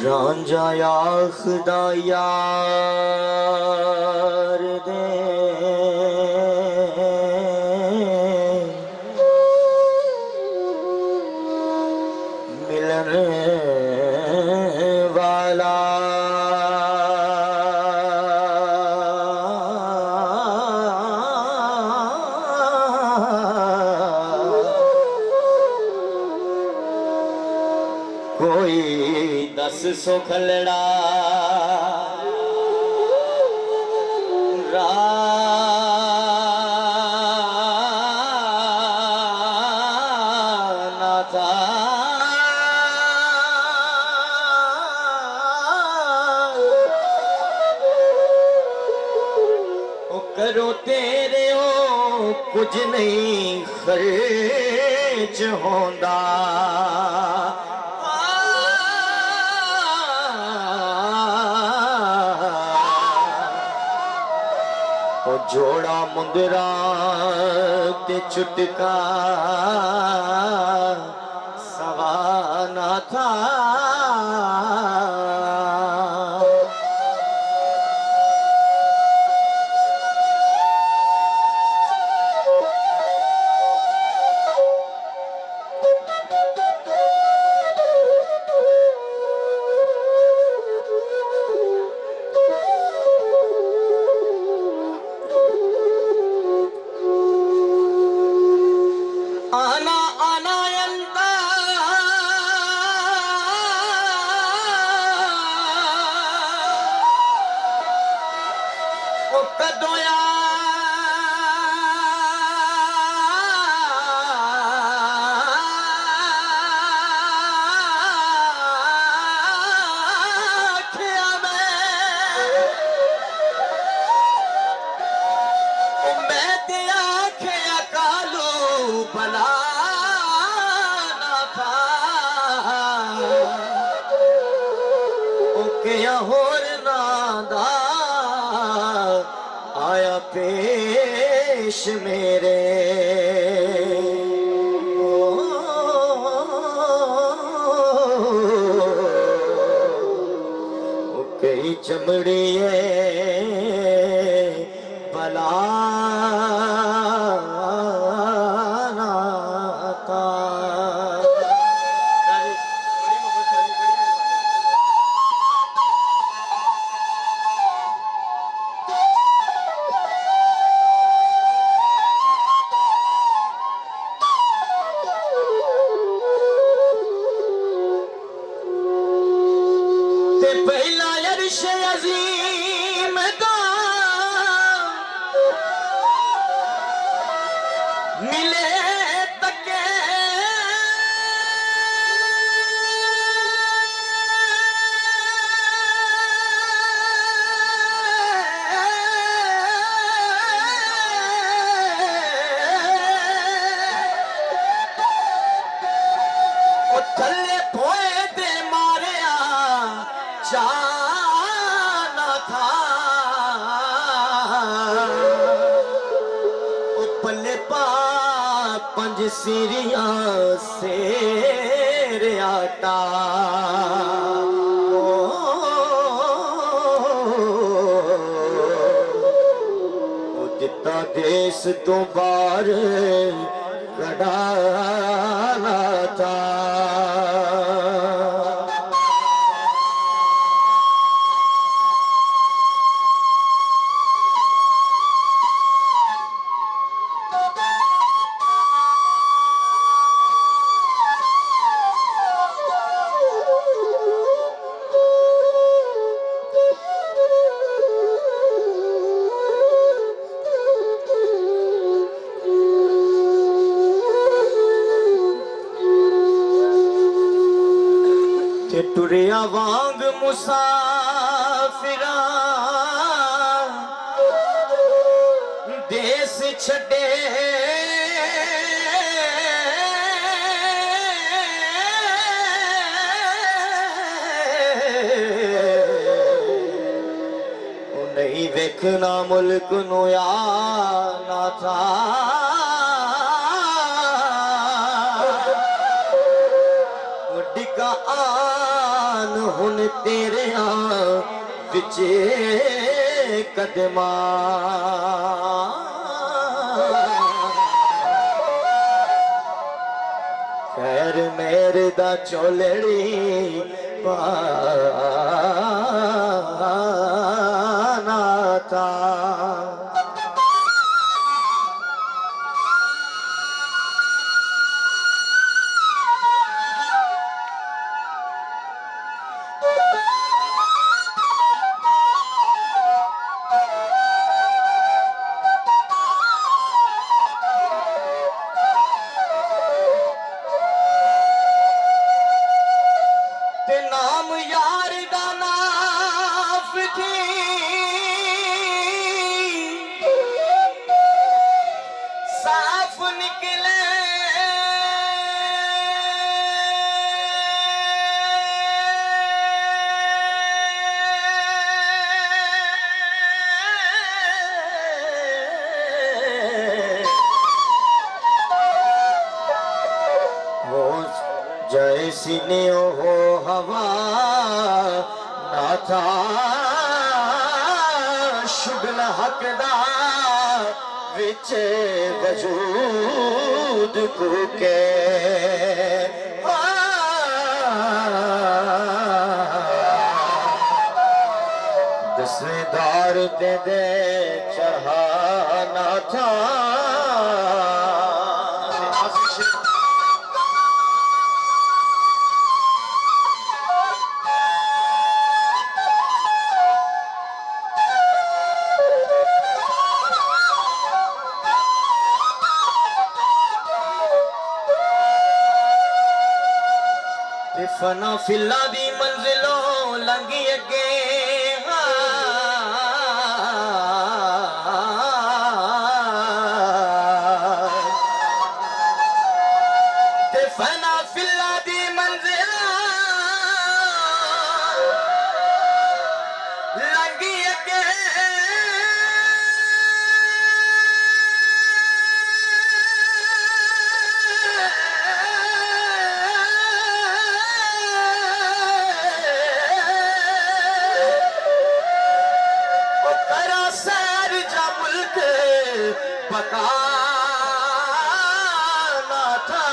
रांझा आखदा यार दे मिलन वाला कोई दस सुखलड़ा ना था ओ करो तेरे ओ कुछ नहीं खर्च होंदा जोड़ा मुंदरा ते चुटका सवाना था आना आना यंदा ओ कदों आखिया मैं ते आखिया कालू भला ना था क्या होर नादा आया पेश मेरे कई चमड़ी भला पहला अर्श अजीम का मिले तके ओ थल्ले पोए दे मारिया जाना था पल्ले पा पंज सीरिया शेर आटा दिता देश तो बार कढ़ाना था टुरिया वांग मुसाफिरा देश छड़े नहीं देखना मुल्क नु आना था डिगा जान हुन तेरे विच कदमा खैर मेरे दा चोलड़ी पाना था ते नाम यार दा नाफ थी साफ निकले हो जैसी ने हो हवा ना था शुगल हकदा विच वजूद को के दसवेदार दे चढ़ाना था फना फिल्ला दी मंजिलों लंघी अगे ते फना फिल्ला दी मंजिलों लंघी अगे पकाना था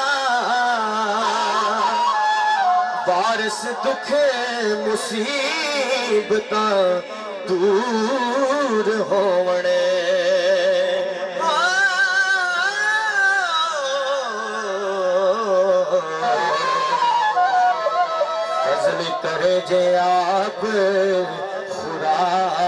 बारिश दुख मुसीबत दूर होवणे फजल करे जे आप खुदा